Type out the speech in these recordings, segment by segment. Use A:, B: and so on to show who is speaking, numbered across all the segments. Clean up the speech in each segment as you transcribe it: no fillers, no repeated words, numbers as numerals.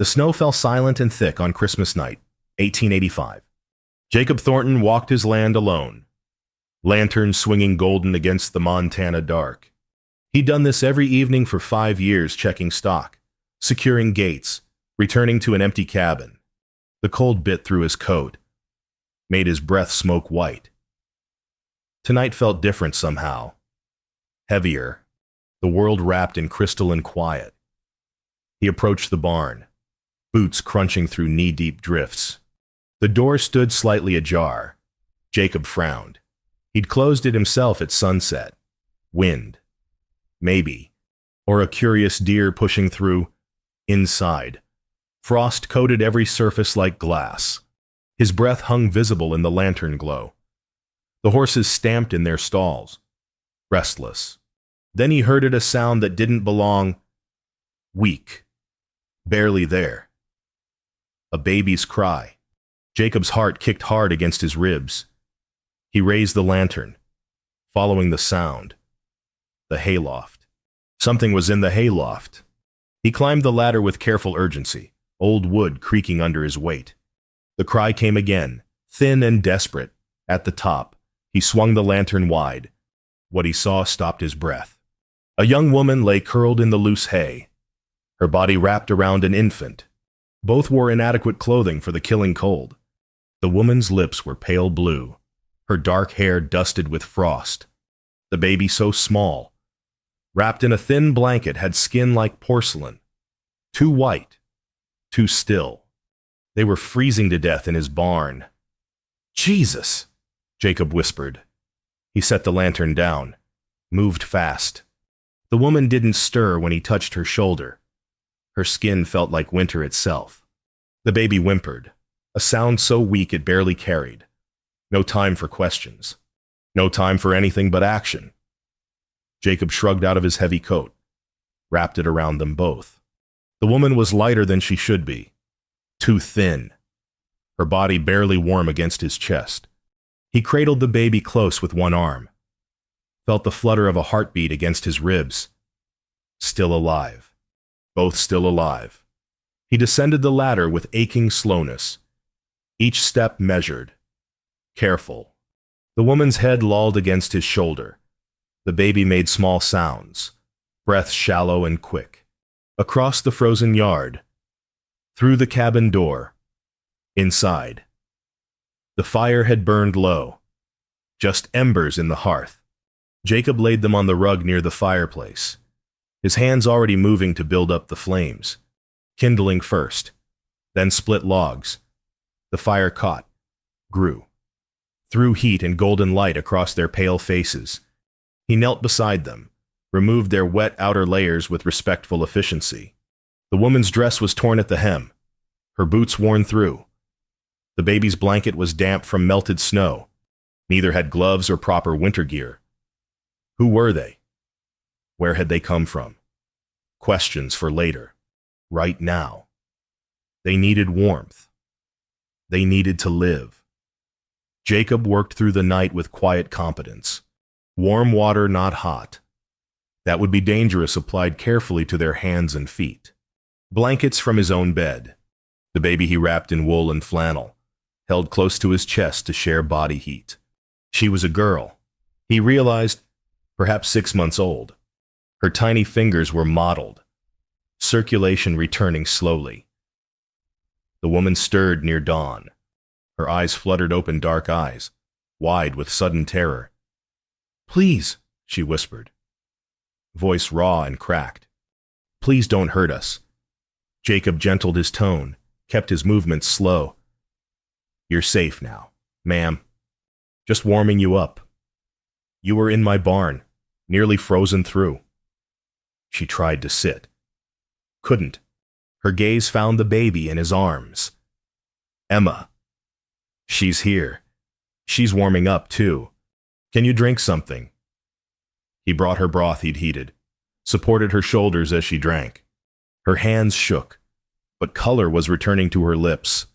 A: The snow fell silent and thick on Christmas night, 1885. Jacob Thornton walked his land alone, lanterns swinging golden against the Montana dark. He'd done this every evening for 5 years, checking stock, securing gates, returning to an empty cabin. The cold bit through his coat, made his breath smoke white. Tonight felt different somehow, heavier, the world wrapped in crystalline quiet. He approached the barn, boots crunching through knee-deep drifts. The door stood slightly ajar. Jacob frowned. He'd closed it himself at sunset. Wind. Maybe. Or a curious deer pushing through. Inside. Frost coated every surface like glass. His breath hung visible in the lantern glow. The horses stamped in their stalls, restless. Then he heard a sound that didn't belong. Weak. Barely there. A baby's cry. Jacob's heart kicked hard against his ribs. He raised the lantern, following the sound. The hayloft. Something was in the hayloft. He climbed the ladder with careful urgency, old wood creaking under his weight. The cry came again, thin and desperate. At the top, he swung the lantern wide. What he saw stopped his breath. A young woman lay curled in the loose hay, her body wrapped around an infant. Both wore inadequate clothing for the killing cold. The woman's lips were pale blue, her dark hair dusted with frost. The baby, so small, wrapped in a thin blanket, had skin like porcelain, too white, too still. They were freezing to death in his barn. "Jesus!" Jacob whispered. He set the lantern down, moved fast. The woman didn't stir when he touched her shoulder. Her skin felt like winter itself. The baby whimpered, a sound so weak it barely carried. No time for questions. No time for anything but action. Jacob shrugged out of his heavy coat, wrapped it around them both. The woman was lighter than she should be, too thin, her body barely warm against his chest. He cradled the baby close with one arm, felt the flutter of a heartbeat against his ribs. Still alive. Both still alive. He descended the ladder with aching slowness, each step measured, careful. The woman's head lolled against his shoulder. The baby made small sounds, breath shallow and quick. Across the frozen yard, through the cabin door, inside. The fire had burned low, just embers in the hearth. Jacob laid them on the rug near the fireplace, his hands already moving to build up the flames. Kindling first, then split logs. The fire caught, grew, threw heat and golden light across their pale faces. He knelt beside them, removed their wet outer layers with respectful efficiency. The woman's dress was torn at the hem, her boots worn through. The baby's blanket was damp from melted snow. Neither had gloves or proper winter gear. Who were they? Where had they come from? Questions for later. Right now. They needed warmth. They needed to live. Jacob worked through the night with quiet competence. Warm water, not hot. That would be dangerous applied carefully to their hands and feet. Blankets from his own bed. The baby he wrapped in wool and flannel, held close to his chest to share body heat. She was a girl. He realized, perhaps 6 months old. Her tiny fingers were mottled, circulation returning slowly. The woman stirred near dawn. Her eyes fluttered open, dark eyes, wide with sudden terror. "Please," she whispered, voice raw and cracked. "Please don't hurt us." Jacob gentled his tone, kept his movements slow. "You're safe now, ma'am. Just warming you up. You were in my barn, nearly frozen through." She tried to sit. Couldn't. Her gaze found the baby in his arms. "Emma. She's here. She's warming up, too. Can you drink something?" He brought her broth he'd heated, supported her shoulders as she drank. Her hands shook, but color was returning to her lips.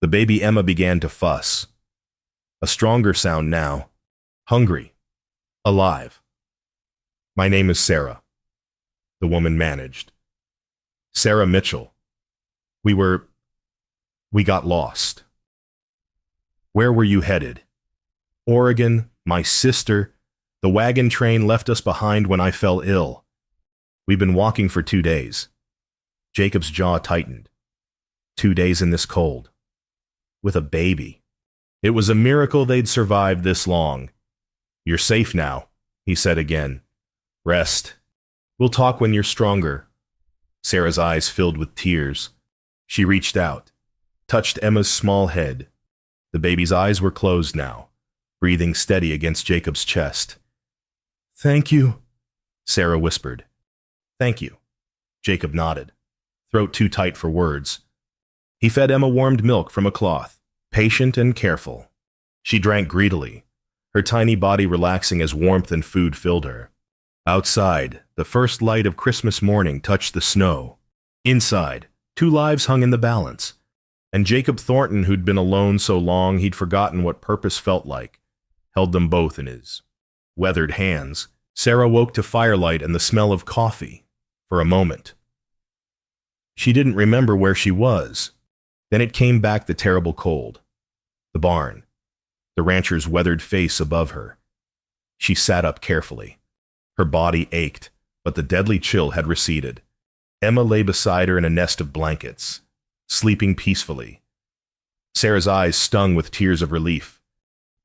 A: The baby Emma began to fuss. A stronger sound now. Hungry. Alive. "My name is Sarah," the woman managed. "Sarah Mitchell. We got lost. Where were you headed? Oregon, my sister. The wagon train left us behind when I fell ill. We've been walking for 2 days. Jacob's jaw tightened. 2 days in this cold. With a baby. It was a miracle they'd survived this long. You're safe now, he said again. Rest. We'll talk when you're stronger. Sarah's eyes filled with tears. She reached out, touched Emma's small head. The baby's eyes were closed now, breathing steady against Jacob's chest. Thank you, Sarah whispered. Thank you. Jacob nodded, throat too tight for words. He fed Emma warmed milk from a cloth, patient and careful. She drank greedily, her tiny body relaxing as warmth and food filled her. Outside, the first light of Christmas morning touched the snow. Inside, 2 lives hung in the balance. And Jacob Thornton, who'd been alone so long he'd forgotten what purpose felt like, held them both in his weathered hands. Sarah woke to firelight and the smell of coffee. For a moment. She didn't remember where she was. Then it came back, the terrible cold. The barn. The rancher's weathered face above her. She sat up carefully. Her body ached, but the deadly chill had receded. Emma lay beside her in a nest of blankets, sleeping peacefully. Sarah's eyes stung with tears of relief.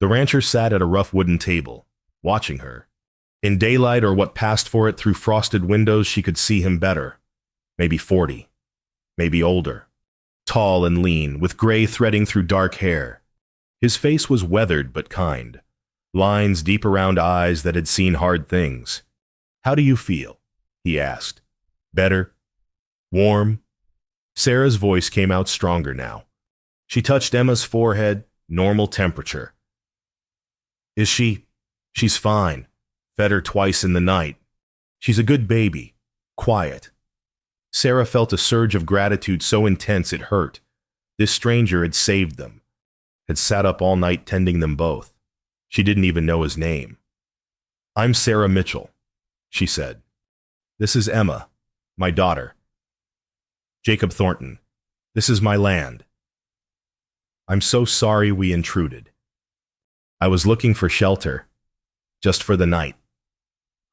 A: The rancher sat at a rough wooden table, watching her. In daylight or what passed for it through frosted windows, she could see him better. Maybe 40. Maybe older. Tall and lean, with gray threading through dark hair. His face was weathered but kind. Lines deep around eyes that had seen hard things. How do you feel? He asked. Better? Warm? Sarah's voice came out stronger now. She touched Emma's forehead, normal temperature. Is she? She's fine. Fed her twice in the night. She's a good baby. Quiet. Sarah felt a surge of gratitude so intense it hurt. This stranger had saved them. Had sat up all night tending them both. She didn't even know his name. I'm Sarah Mitchell, she said. This is Emma, my daughter. Jacob Thornton, this is my land. I'm so sorry we intruded. I was looking for shelter, just for the night.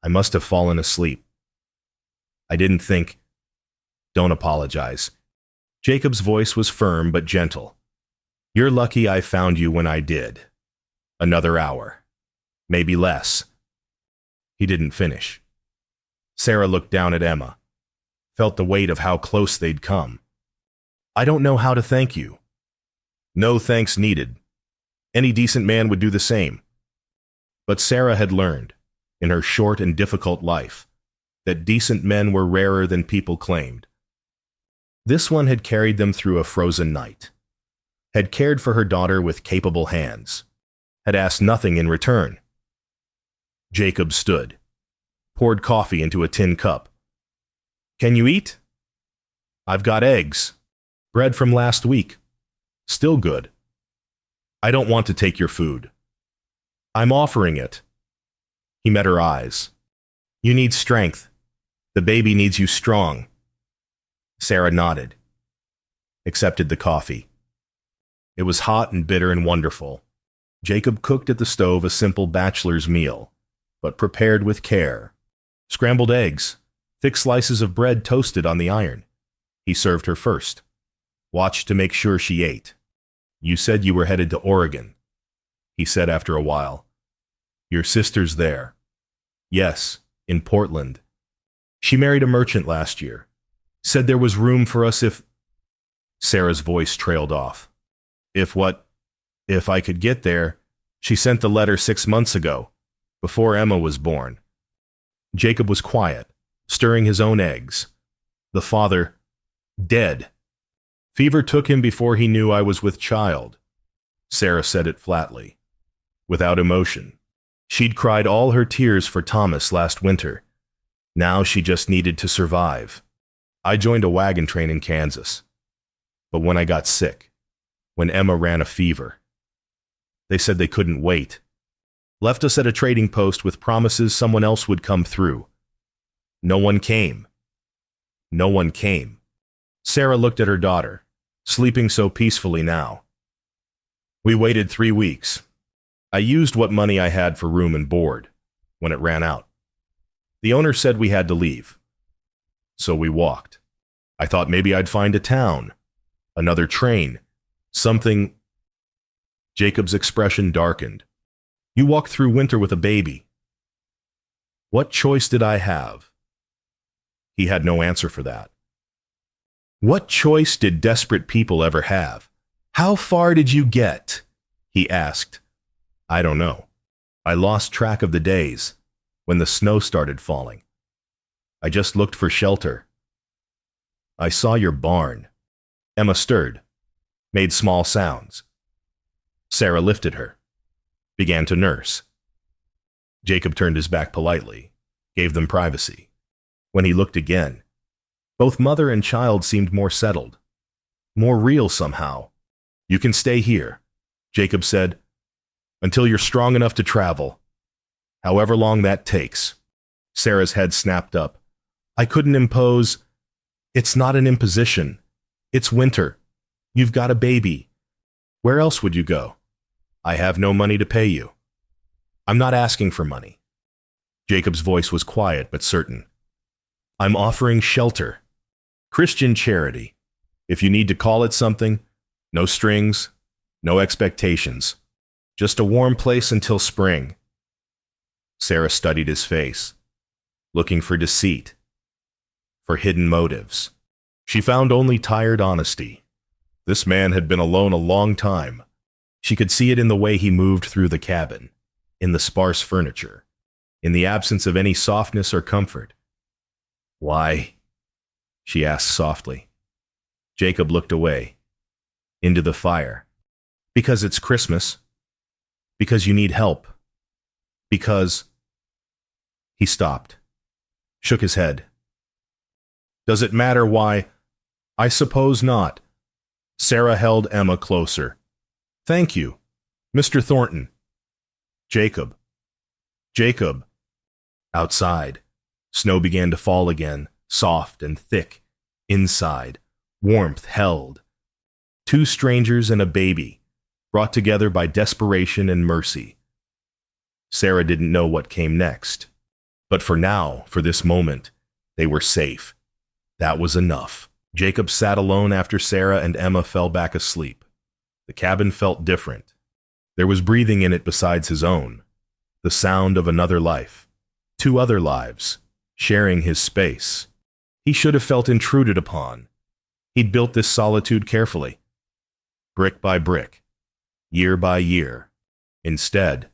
A: I must have fallen asleep. I didn't think. Don't apologize. Jacob's voice was firm but gentle. You're lucky I found you when I did. Another hour. Maybe less. He didn't finish. Sarah looked down at Emma, felt the weight of how close they'd come. I don't know how to thank you. No thanks needed. Any decent man would do the same. But Sarah had learned, in her short and difficult life, that decent men were rarer than people claimed. This one had carried them through a frozen night, had cared for her daughter with capable hands, had asked nothing in return. Jacob stood, poured coffee into a tin cup. Can you eat? I've got eggs. Bread from last week. Still good. I don't want to take your food. I'm offering it. He met her eyes. You need strength. The baby needs you strong. Sarah nodded, accepted the coffee. It was hot and bitter and wonderful. Jacob cooked at the stove a simple bachelor's meal, but prepared with care. Scrambled eggs, thick slices of bread toasted on the iron. He served her first. Watched to make sure she ate. You said you were headed to Oregon, he said after a while. Your sister's there. Yes, in Portland. She married a merchant last year. Said there was room for us if... Sarah's voice trailed off. If what? If I could get there. She sent the letter 6 months ago, before Emma was born. Jacob was quiet, stirring his own eggs. The father, dead. Fever took him before he knew I was with child. Sarah said it flatly, without emotion. She'd cried all her tears for Thomas last winter. Now she just needed to survive. I joined a wagon train in Kansas. But when I got sick, when Emma ran a fever, they said they couldn't wait. Left us at a trading post with promises someone else would come through. No one came. No one came. Sarah looked at her daughter, sleeping so peacefully now. We waited 3 weeks. I used what money I had for room and board when it ran out. The owner said we had to leave. So we walked. I thought maybe I'd find a town, another train, something. Jacob's expression darkened. You walked through winter with a baby. What choice did I have? He had no answer for that. What choice did desperate people ever have? How far did you get? He asked. I don't know. I lost track of the days when the snow started falling. I just looked for shelter. I saw your barn. Emma stirred, made small sounds. Sarah lifted her, began to nurse. Jacob turned his back politely, gave them privacy. When he looked again, both mother and child seemed more settled, more real somehow. You can stay here, Jacob said, until you're strong enough to travel, however long that takes. Sarah's head snapped up. I couldn't impose. It's not an imposition. It's winter. You've got a baby. Where else would you go? I have no money to pay you. I'm not asking for money. Jacob's voice was quiet but certain. I'm offering shelter. Christian charity. If you need to call it something, no strings, no expectations. Just a warm place until spring. Sarah studied his face, looking for deceit, for hidden motives. She found only tired honesty. This man had been alone a long time. She could see it in the way he moved through the cabin, in the sparse furniture, in the absence of any softness or comfort. Why? She asked softly. Jacob looked away, into the fire. Because it's Christmas. Because you need help. Because. He stopped, shook his head. Does it matter why? I suppose not. Sarah held Emma closer. Thank you, Mr. Thornton. Jacob. Jacob. Outside, snow began to fall again, soft and thick. Inside, warmth held. Two strangers and a baby, brought together by desperation and mercy. Sarah didn't know what came next. But for now, for this moment, they were safe. That was enough. Jacob sat alone after Sarah and Emma fell back asleep. The cabin felt different. There was breathing in it besides his own. The sound of another life. 2 other lives, sharing his space. He should have felt intruded upon. He'd built this solitude carefully. Brick by brick. Year by year. Instead,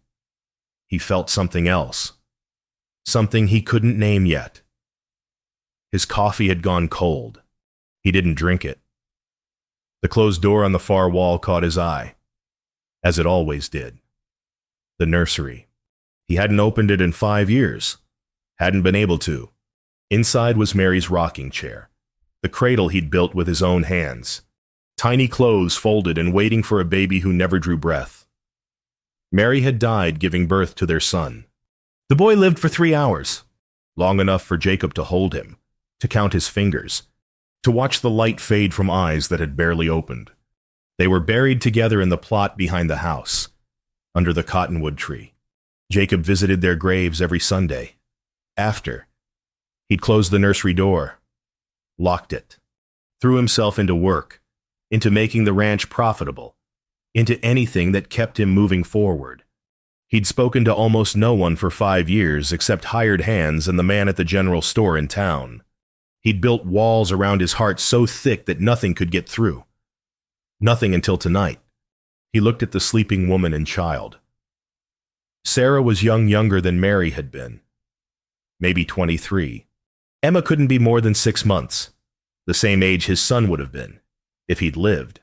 A: he felt something else. Something he couldn't name yet. His coffee had gone cold. He didn't drink it. The closed door on the far wall caught his eye, as it always did. The nursery. He hadn't opened it in 5 years. Hadn't been able to. Inside was Mary's rocking chair, the cradle he'd built with his own hands. Tiny clothes folded and waiting for a baby who never drew breath. Mary had died giving birth to their son. The boy lived for 3 hours, long enough for Jacob to hold him, to count his fingers, to watch the light fade from eyes that had barely opened. They were buried together in the plot behind the house, under the cottonwood tree. Jacob visited their graves every Sunday. After, he'd closed the nursery door, locked it, threw himself into work, into making the ranch profitable, into anything that kept him moving forward. He'd spoken to almost no one for 5 years except hired hands and the man at the general store in town. He'd built walls around his heart so thick that nothing could get through. Nothing until tonight. He looked at the sleeping woman and child. Sarah was younger than Mary had been. Maybe 23. Emma couldn't be more than 6 months, the same age his son would have been, if he'd lived.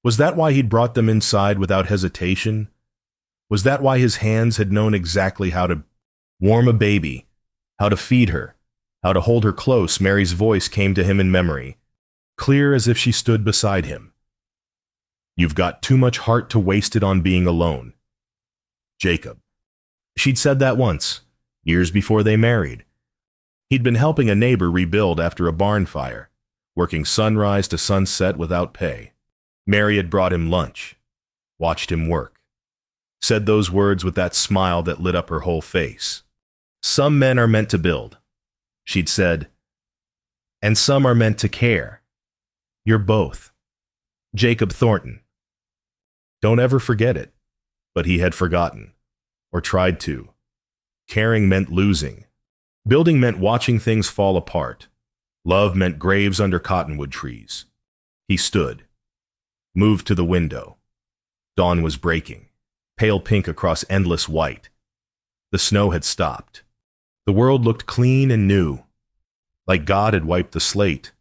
A: Was that why he'd brought them inside without hesitation? Was that why his hands had known exactly how to warm a baby, how to feed her, how to hold her close? Mary's voice came to him in memory, clear as if she stood beside him. You've got too much heart to waste it on being alone. Jacob. She'd said that once, years before they married. He'd been helping a neighbor rebuild after a barn fire, working sunrise to sunset without pay. Mary had brought him lunch, watched him work, said those words with that smile that lit up her whole face. Some men are meant to build, she'd said, and some are meant to care. You're both. Jacob Thornton. Don't ever forget it. But he had forgotten, or tried to. Caring meant losing. Building meant watching things fall apart. Love meant graves under cottonwood trees. He stood, moved to the window. Dawn was breaking, pale pink across endless white. The snow had stopped. The world looked clean and new, like God had wiped the slate.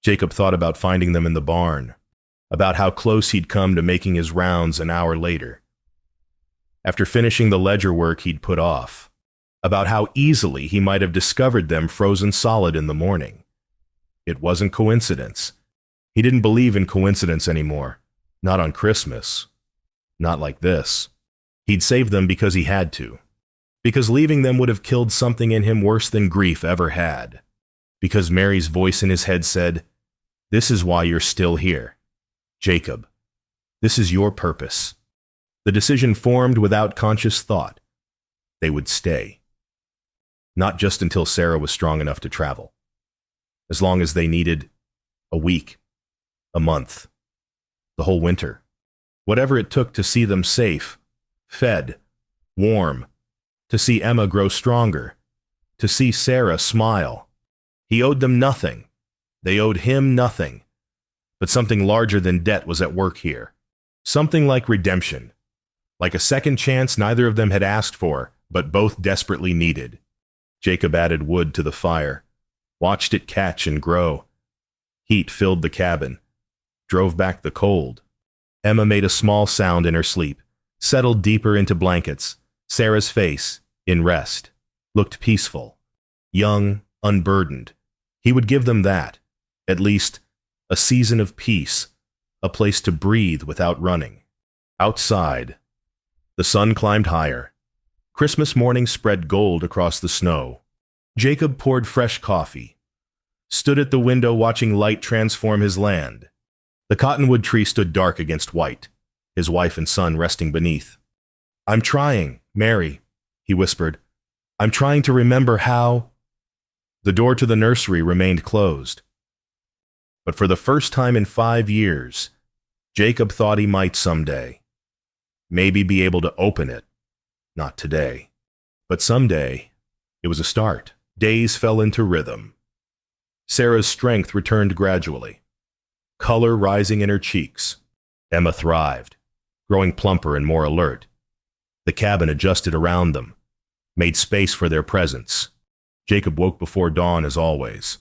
A: Jacob thought about finding them in the barn, about how close he'd come to making his rounds an hour later. After finishing the ledger work he'd put off, about how easily he might have discovered them frozen solid in the morning. It wasn't coincidence. He didn't believe in coincidence anymore. Not on Christmas. Not like this. He'd saved them because he had to. Because leaving them would have killed something in him worse than grief ever had. Because Mary's voice in his head said, "This is why you're still here. Jacob, this is your purpose." The decision formed without conscious thought. They would stay. Not just until Sarah was strong enough to travel. As long as they needed a week, a month, the whole winter. Whatever it took to see them safe, fed, warm, to see Emma grow stronger, to see Sarah smile. He owed them nothing. They owed him nothing. But something larger than debt was at work here. Something like redemption. Like a second chance neither of them had asked for, but both desperately needed. Jacob added wood to the fire, watched it catch and grow. Heat filled the cabin, drove back the cold. Emma made a small sound in her sleep, settled deeper into blankets. Sarah's face, in rest, looked peaceful, young, unburdened. He would give them that, at least a season of peace, a place to breathe without running. Outside, the sun climbed higher. Christmas morning spread gold across the snow. Jacob poured fresh coffee, stood at the window watching light transform his land. The cottonwood tree stood dark against white, his wife and son resting beneath. "I'm trying, Mary," he whispered. "I'm trying to remember how—" The door to the nursery remained closed. But for the first time in 5 years, Jacob thought he might someday. Maybe be able to open it. Not today. But someday, it was a start. Days fell into rhythm. Sarah's strength returned gradually, color rising in her cheeks. Emma thrived, growing plumper and more alert. The cabin adjusted around them, made space for their presence. Jacob woke before dawn as always,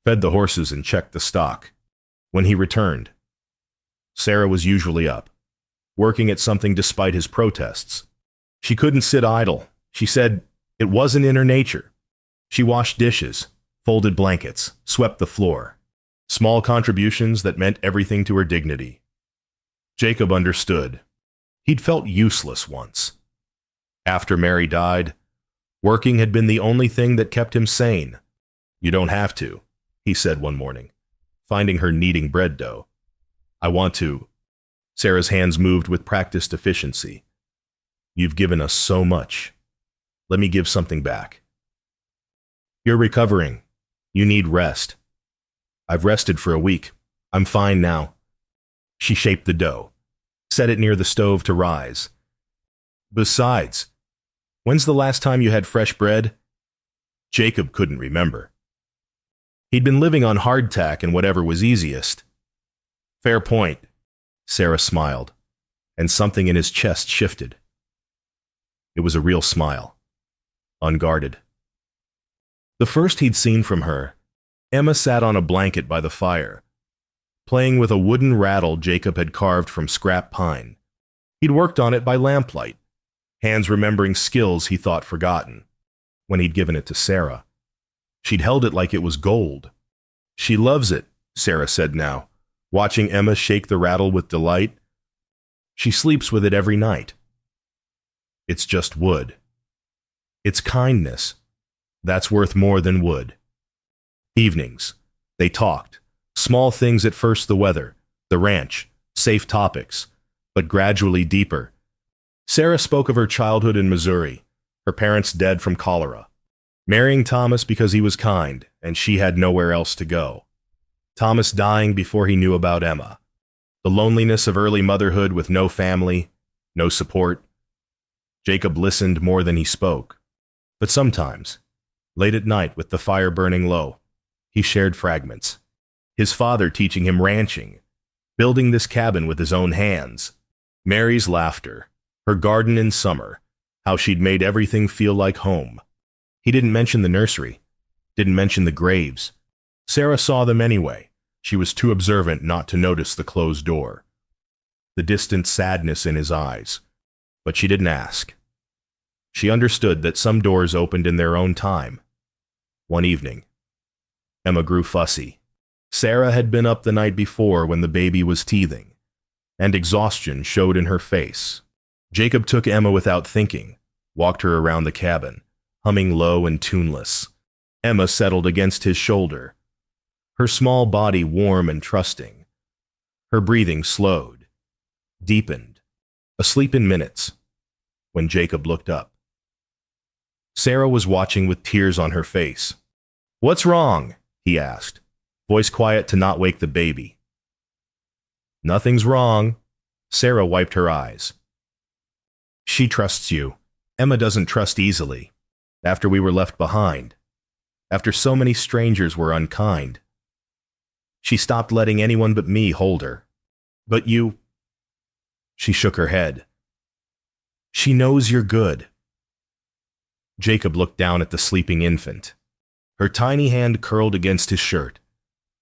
A: fed the horses and checked the stock. When he returned, Sarah was usually up, working at something despite his protests. She couldn't sit idle. She said it wasn't in her nature. She washed dishes, folded blankets, swept the floor. Small contributions that meant everything to her dignity. Jacob understood. He'd felt useless once. After Mary died, working had been the only thing that kept him sane. "You don't have to," he said one morning, finding her kneading bread dough. "I want to." Sarah's hands moved with practiced efficiency. "You've given us so much. Let me give something back." "You're recovering. You need rest." "I've rested for a week. I'm fine now." She shaped the dough, set it near the stove to rise. "Besides, when's the last time you had fresh bread?" Jacob couldn't remember. He'd been living on hardtack and whatever was easiest. "Fair point." Sarah smiled, and something in his chest shifted. It was a real smile, unguarded. The first he'd seen from her, Emma sat on a blanket by the fire, playing with a wooden rattle Jacob had carved from scrap pine. He'd worked on it by lamplight, hands remembering skills he thought forgotten. When he'd given it to Sarah, she'd held it like it was gold. "She loves it," Sarah said now, watching Emma shake the rattle with delight. "She sleeps with it every night." It's just wood. It's kindness. That's worth more than wood. Evenings, They talked. Small things at first: the weather, the ranch, safe topics, but gradually deeper. Sarah spoke of her childhood in Missouri, her parents dead from cholera, marrying Thomas because he was kind and she had nowhere else to go, Thomas dying before he knew about Emma, the loneliness of early motherhood with no family, no support. Jacob listened more than he spoke, but sometimes, late at night with the fire burning low, he shared fragments. His father teaching him ranching, building this cabin with his own hands, Mary's laughter, her garden in summer, how she'd made everything feel like home. He didn't mention the nursery, didn't mention the graves. Sarah saw them anyway. She was too observant not to notice the closed door, the distant sadness in his eyes. But she didn't ask. She understood that some doors opened in their own time. One evening, Emma grew fussy. Sarah had been up the night before when the baby was teething, and exhaustion showed in her face. Jacob took Emma without thinking, walked her around the cabin, humming low and tuneless. Emma settled against his shoulder, her small body warm and trusting. Her breathing slowed, deepened, asleep in minutes, when Jacob looked up. Sarah was watching with tears on her face. "What's wrong?" he asked, voice quiet to not wake the baby. "Nothing's wrong." Sarah wiped her eyes. "She trusts you. Emma doesn't trust easily. After we were left behind, after so many strangers were unkind, she stopped letting anyone but me hold her. But you—" She shook her head. "She knows you're good." Jacob looked down at the sleeping infant. Her tiny hand curled against his shirt.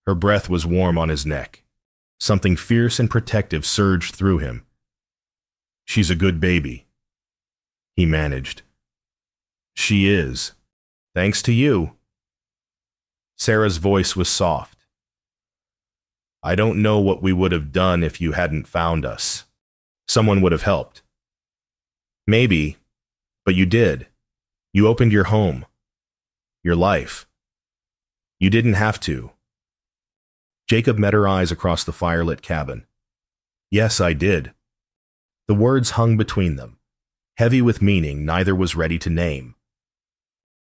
A: Her breath was warm on his neck. Something fierce and protective surged through him. "She's a good baby," he managed. "She is. Thanks to you." Sarah's voice was soft. "I don't know what we would have done if you hadn't found us. Someone would have helped. Maybe, but you did. You opened your home, your life. You didn't have to." Jacob met her eyes across the firelit cabin. "Yes, I did." The words hung between them, heavy with meaning neither was ready to name.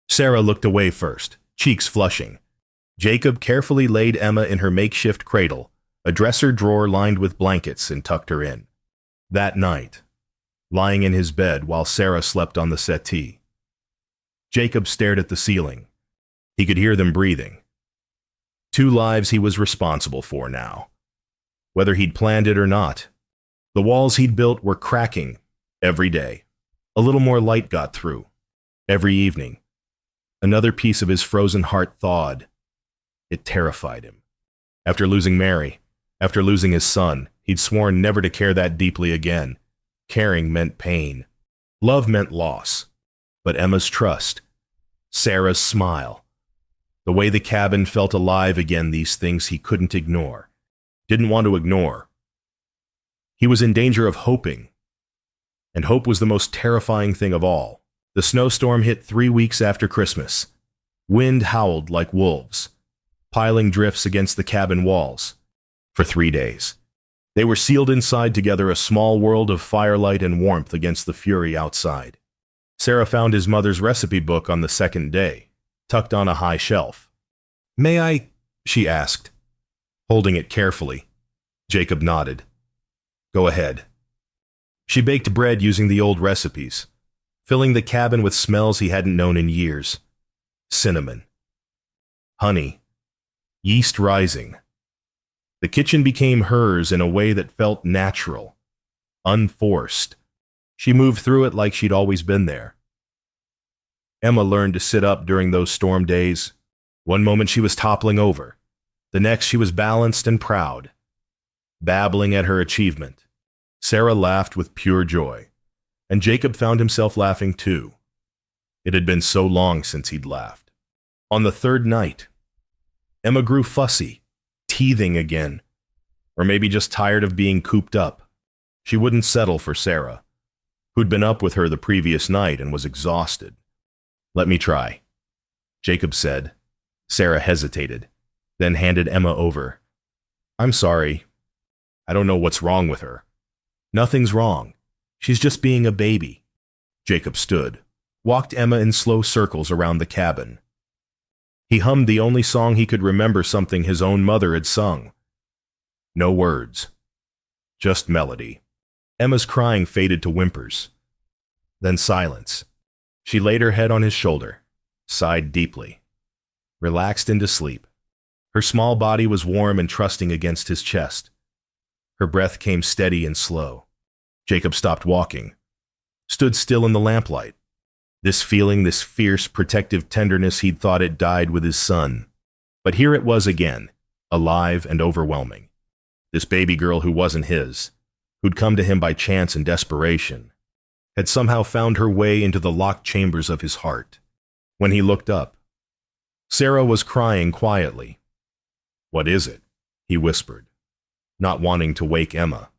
A: Sarah looked away first, cheeks flushing. Jacob carefully laid Emma in her makeshift cradle, a dresser drawer lined with blankets, and tucked her in. That night, lying in his bed while Sarah slept on the settee, Jacob stared at the ceiling. He could hear them breathing. 2 lives he was responsible for now, whether he'd planned it or not. The walls he'd built were cracking every day. A little more light got through. Every evening, another piece of his frozen heart thawed. It terrified him. After losing Mary, after losing his son, he'd sworn never to care that deeply again. Caring meant pain. Love meant loss. But Emma's trust, Sarah's smile, the way the cabin felt alive again, these things he couldn't ignore, didn't want to ignore. He was in danger of hoping, and hope was the most terrifying thing of all. The snowstorm hit 3 weeks after Christmas. Wind howled like wolves, piling drifts against the cabin walls. For 3 days, they were sealed inside together, a small world of firelight and warmth against the fury outside. Sarah found his mother's recipe book on the second day, tucked on a high shelf. "May I?" she asked, holding it carefully. Jacob nodded. "Go ahead." She baked bread using the old recipes, filling the cabin with smells he hadn't known in years. Cinnamon, honey, yeast rising. The kitchen became hers in a way that felt natural, unforced. She moved through it like she'd always been there. Emma learned to sit up during those storm days. One moment she was toppling over. The next she was balanced and proud, babbling at her achievement. Sarah laughed with pure joy, and Jacob found himself laughing too. It had been so long since he'd laughed. On the 3rd night, Emma grew fussy, teething again, or maybe just tired of being cooped up. She wouldn't settle for Sarah, who'd been up with her the previous night and was exhausted. "Let me try," Jacob said. Sarah hesitated, then handed Emma over. I'm sorry. I don't know what's wrong with her. Nothing's wrong. She's just being a baby. Jacob stood, walked Emma in slow circles around the cabin. He hummed the only song he could remember, something his own mother had sung. No words. Just melody. Emma's crying faded to whimpers. Then silence. She laid her head on his shoulder, sighed deeply, relaxed into sleep. Her small body was warm and trusting against his chest. Her breath came steady and slow. Jacob stopped walking, stood still in the lamplight. This feeling, this fierce, protective tenderness, he'd thought it died with his son. But here it was again, alive and overwhelming. This baby girl who wasn't his, who'd come to him by chance and desperation, had somehow found her way into the locked chambers of his heart. When he looked up, Sarah was crying quietly. What is it? He whispered, not wanting to wake Emma.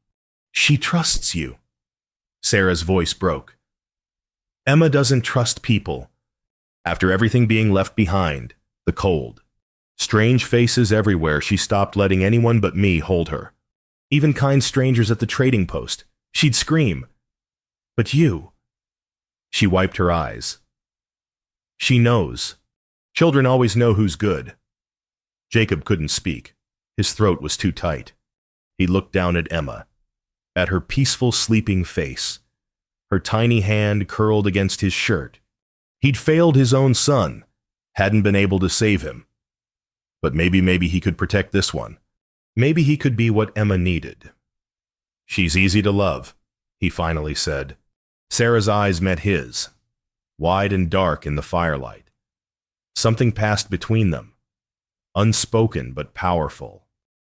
A: She trusts you. Sarah's voice broke. Emma doesn't trust people. After everything being left behind, the cold, strange faces everywhere, she stopped letting anyone but me hold her. Even kind strangers at the trading post. She'd scream. But you. She wiped her eyes. She knows. Children always know who's good. Jacob couldn't speak. His throat was too tight. He looked down at Emma, at her peaceful sleeping face, her tiny hand curled against his shirt. He'd failed his own son, hadn't been able to save him. But maybe he could protect this one. Maybe he could be what Emma needed. She's easy to love, he finally said. Sarah's eyes met his, wide and dark in the firelight. Something passed between them, unspoken but powerful.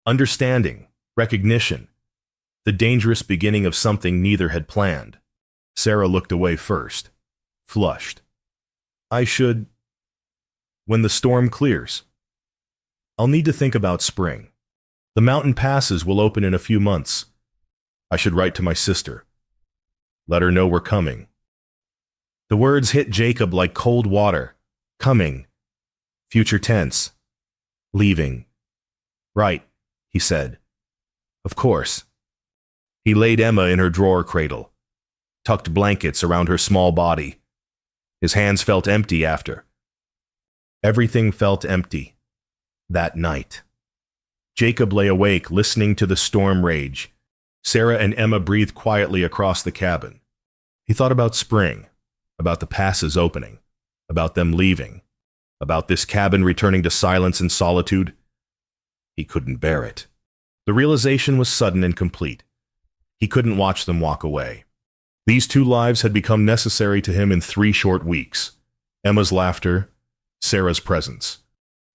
A: Understanding, recognition, the dangerous beginning of something neither had planned. Sarah looked away first, flushed. When the storm clears. I'll need to think about spring. The mountain passes will open in a few months. I should write to my sister. Let her know we're coming. The words hit Jacob like cold water. Coming. Future tense. Leaving. Right, he said. Of course. He laid Emma in her drawer cradle, tucked blankets around her small body. His hands felt empty after. Everything felt empty. That night. Jacob lay awake, listening to the storm rage. Sarah and Emma breathed quietly across the cabin. He thought about spring, about the passes opening, about them leaving, about this cabin returning to silence and solitude. He couldn't bear it. The realization was sudden and complete. He couldn't watch them walk away. These two lives had become necessary to him in 3 short weeks. Emma's laughter, Sarah's presence,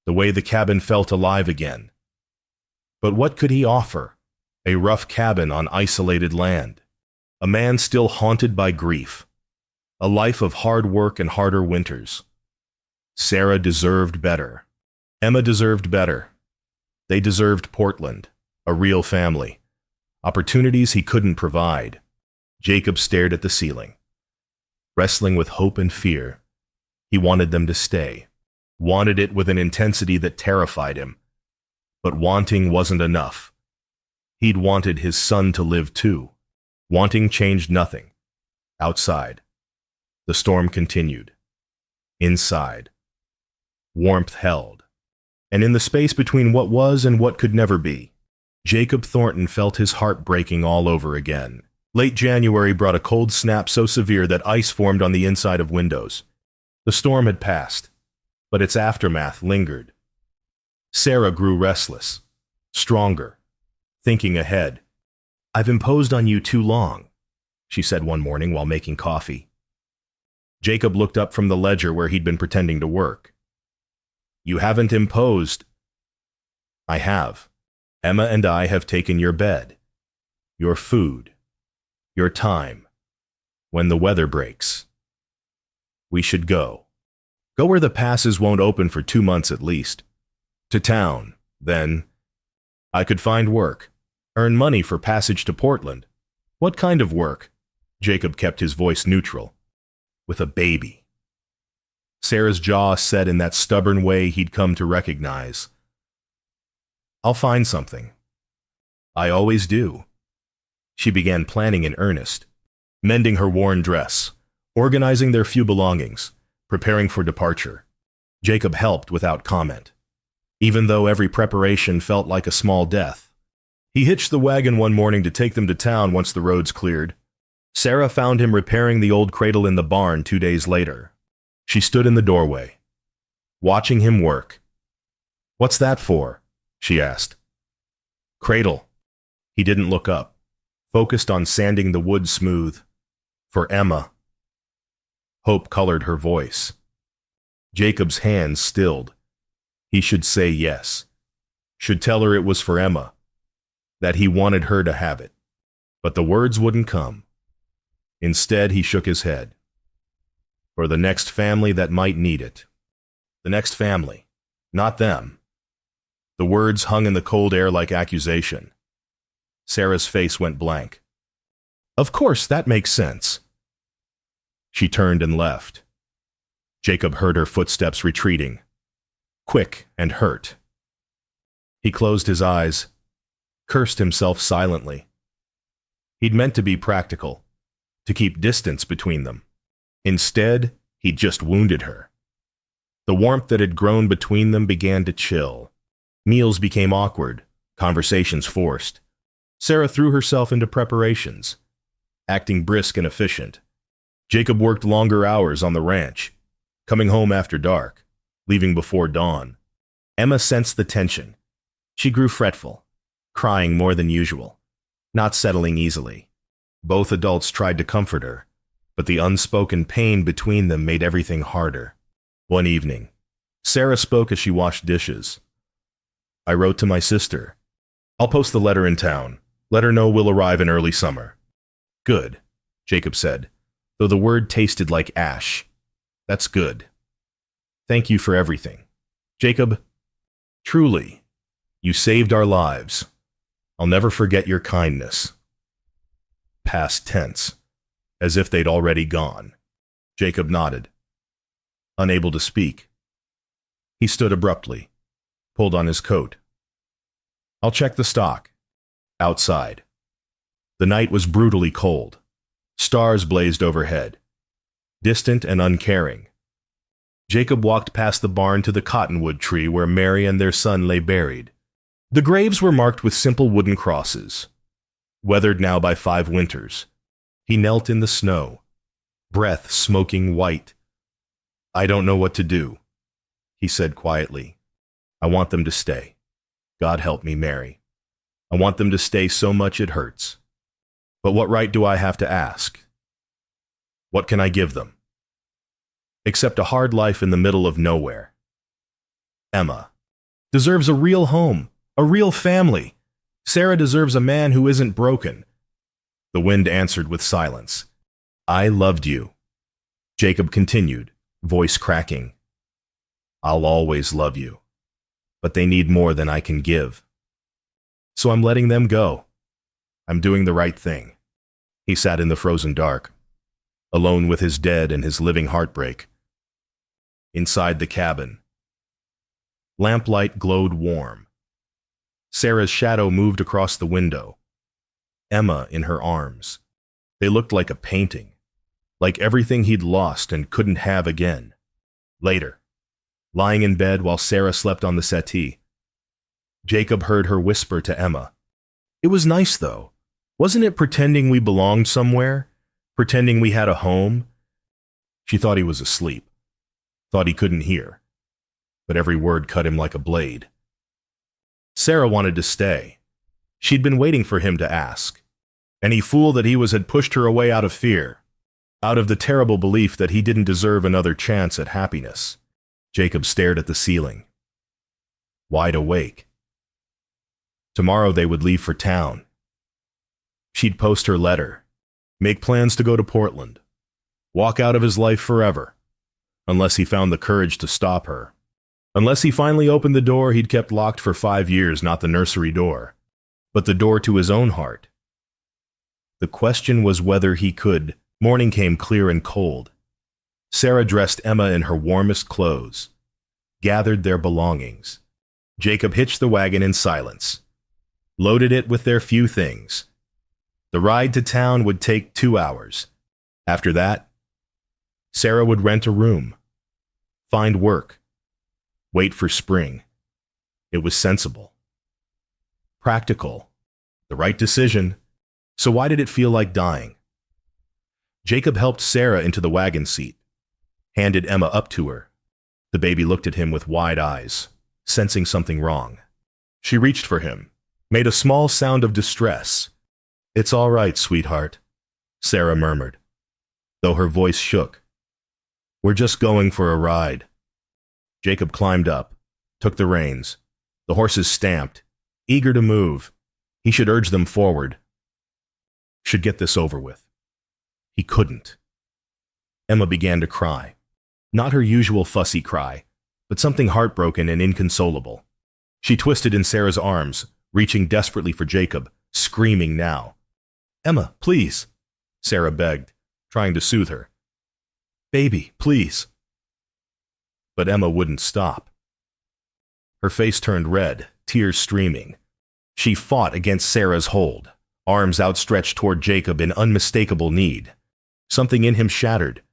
A: the way the cabin felt alive again. But what could he offer? A rough cabin on isolated land. A man still haunted by grief. A life of hard work and harder winters. Sarah deserved better. Emma deserved better. They deserved Portland, a real family. Opportunities he couldn't provide. Jacob stared at the ceiling, wrestling with hope and fear. He wanted them to stay, wanted it with an intensity that terrified him. But wanting wasn't enough. He'd wanted his son to live too. Wanting changed nothing. Outside, the storm continued. Inside, warmth held. And in the space between what was and what could never be, Jacob Thornton felt his heart breaking all over again. Late January brought a cold snap so severe that ice formed on the inside of windows. The storm had passed, but its aftermath lingered. Sarah grew restless, stronger, thinking ahead. I've imposed on you too long, she said one morning while making coffee. Jacob looked up from the ledger where he'd been pretending to work. You haven't imposed. I have. Emma and I have taken your bed, your food, your time. When the weather breaks, we should go. Go where the passes won't open for 2 months at least. To town, then. I could find work, earn money for passage to Portland. What kind of work? Jacob kept his voice neutral. With a baby. Sarah's jaw set in that stubborn way he'd come to recognize. I'll find something. I always do. She began planning in earnest, mending her worn dress, organizing their few belongings, preparing for departure. Jacob helped without comment, even though every preparation felt like a small death. He hitched the wagon one morning to take them to town once the roads cleared. Sarah found him repairing the old cradle in the barn 2 days later. She stood in the doorway, watching him work. "What's that for?" she asked. "Cradle." He didn't look up, focused on sanding the wood smooth. "For Emma." Hope colored her voice. Jacob's hands stilled. He should say yes. Should tell her it was for Emma, that he wanted her to have it. But the words wouldn't come. Instead, he shook his head. For the next family that might need it. The next family, not them. The words hung in the cold air like accusation. Sarah's face went blank. "Of course, that makes sense." She turned and left. Jacob heard her footsteps retreating, quick and hurt. He closed his eyes, cursed himself silently. He'd meant to be practical, to keep distance between them. Instead, he'd just wounded her. The warmth that had grown between them began to chill. Meals became awkward, conversations forced. Sarah threw herself into preparations, acting brisk and efficient. Jacob worked longer hours on the ranch, coming home after dark, leaving before dawn. Emma sensed the tension. She grew fretful, crying more than usual, not settling easily. Both adults tried to comfort her, but the unspoken pain between them made everything harder. One evening, Sarah spoke as she washed dishes. "I wrote to my sister. I'll post the letter in town. Let her know we'll arrive in early summer." "Good," Jacob said, though the word tasted like ash. "That's good. Thank you for everything. Jacob, truly, you saved our lives. I'll never forget your kindness." Past tense, as if they'd already gone. Jacob nodded, unable to speak. He stood abruptly, pulled on his coat. "I'll check the stock." Outside. The night was brutally cold. Stars blazed overhead, distant and uncaring. Jacob walked past the barn to the cottonwood tree where Mary and their son lay buried. The graves were marked with simple wooden crosses, weathered now by 5 winters. He knelt in the snow, breath smoking white. "I don't know what to do," he said quietly. "I want them to stay. God help me, Mary. I want them to stay so much it hurts. But what right do I have to ask? What can I give them? Except a hard life in the middle of nowhere. Emma deserves a real home, a real family. Sarah deserves a man who isn't broken." The wind answered with silence. "I loved you," Jacob continued, voice cracking. "I'll always love you, but they need more than I can give. So I'm letting them go. I'm doing the right thing." He sat in the frozen dark, alone with his dead and his living heartbreak. Inside the cabin, lamplight glowed warm. Sarah's shadow moved across the window, Emma in her arms. They looked like a painting, like everything he'd lost and couldn't have again. Later, lying in bed while Sarah slept on the settee, Jacob heard her whisper to Emma, "It was nice, though. Wasn't it pretending we belonged somewhere? Pretending we had a home?" She thought he was asleep, thought he couldn't hear, but every word cut him like a blade. Sarah wanted to stay. She'd been waiting for him to ask. Any fool that he was had pushed her away out of fear, out of the terrible belief that he didn't deserve another chance at happiness. Jacob stared at the ceiling, wide awake. Tomorrow they would leave for town. She'd post her letter, make plans to go to Portland, walk out of his life forever, unless he found the courage to stop her. Unless he finally opened the door he'd kept locked for 5 years, not the nursery door, but the door to his own heart. The question was whether he could. Morning came clear and cold. Sarah dressed Emma in her warmest clothes, gathered their belongings. Jacob hitched the wagon in silence, loaded it with their few things. The ride to town would take 2 hours. After that, Sarah would rent a room, find work, wait for spring. It was sensible, practical, the right decision. So why did it feel like dying? Jacob helped Sarah into the wagon seat, handed Emma up to her. The baby looked at him with wide eyes, sensing something wrong. She reached for him, made a small sound of distress. "It's all right, sweetheart," Sarah murmured, though her voice shook. "We're just going for a ride." Jacob climbed up, took the reins. The horses stamped, eager to move. He should urge them forward. Should get this over with. He couldn't. Emma began to cry. Not her usual fussy cry, but something heartbroken and inconsolable. She twisted in Sarah's arms, reaching desperately for Jacob, screaming now. "Emma, please," Sarah begged, trying to soothe her. "Baby, please." But Emma wouldn't stop. Her face turned red, tears streaming. She fought against Sarah's hold, arms outstretched toward Jacob in unmistakable need. Something in him shattered.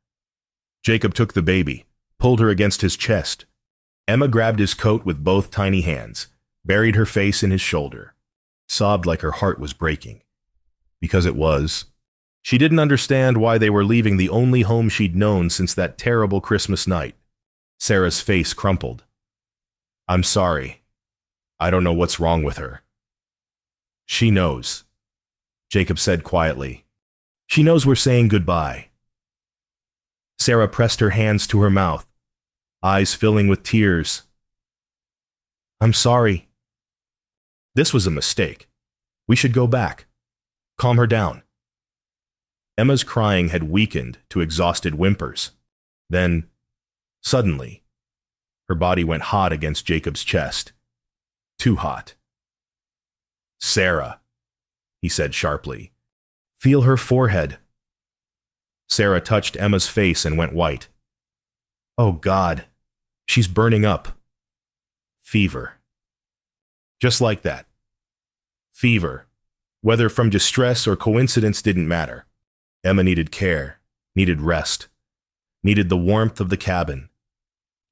A: Jacob took the baby, pulled her against his chest. Emma grabbed his coat with both tiny hands, buried her face in his shoulder, sobbed like her heart was breaking. Because it was. She didn't understand why they were leaving the only home she'd known since that terrible Christmas night. Sarah's face crumpled. "I'm sorry. I don't know what's wrong with her." "She knows," Jacob said quietly. "She knows we're saying goodbye." Sarah pressed her hands to her mouth, eyes filling with tears. "I'm sorry. This was a mistake. We should go back. Calm her down." Emma's crying had weakened to exhausted whimpers. Then, suddenly, her body went hot against Jacob's chest. Too hot. "Sarah," he said sharply. "Feel her forehead." Sarah touched Emma's face and went white. "Oh God, she's burning up. Fever." Just like that. Fever. Whether from distress or coincidence didn't matter. Emma needed care, needed rest, needed the warmth of the cabin.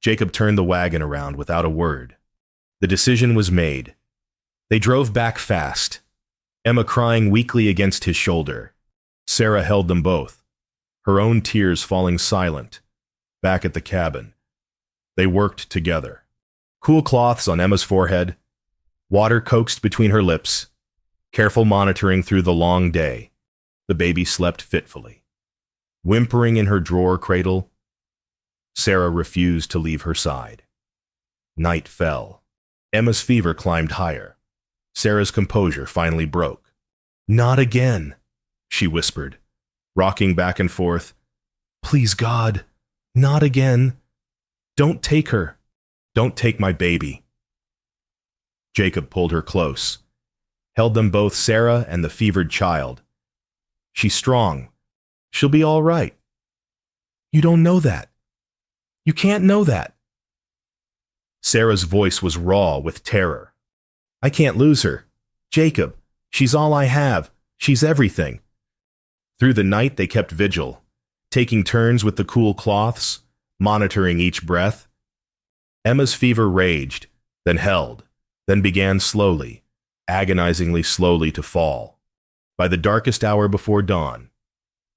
A: Jacob turned the wagon around without a word. The decision was made. They drove back fast, Emma crying weakly against his shoulder. Sarah held them both, her own tears falling silent, back at the cabin. They worked together. Cool cloths on Emma's forehead, water coaxed between her lips, careful monitoring through the long day. The baby slept fitfully. Whimpering in her drawer cradle, Sarah refused to leave her side. Night fell. Emma's fever climbed higher. Sarah's composure finally broke. "Not again," she whispered, rocking back and forth. "Please, God, not again. Don't take her. Don't take my baby." Jacob pulled her close, held them both, Sarah and the fevered child. "She's strong. She'll be all right." "You don't know that. You can't know that." Sarah's voice was raw with terror. "I can't lose her. Jacob, she's all I have. She's everything." Through the night they kept vigil, taking turns with the cool cloths, monitoring each breath. Emma's fever raged, then held, then began slowly, agonizingly slowly to fall. By the darkest hour before dawn,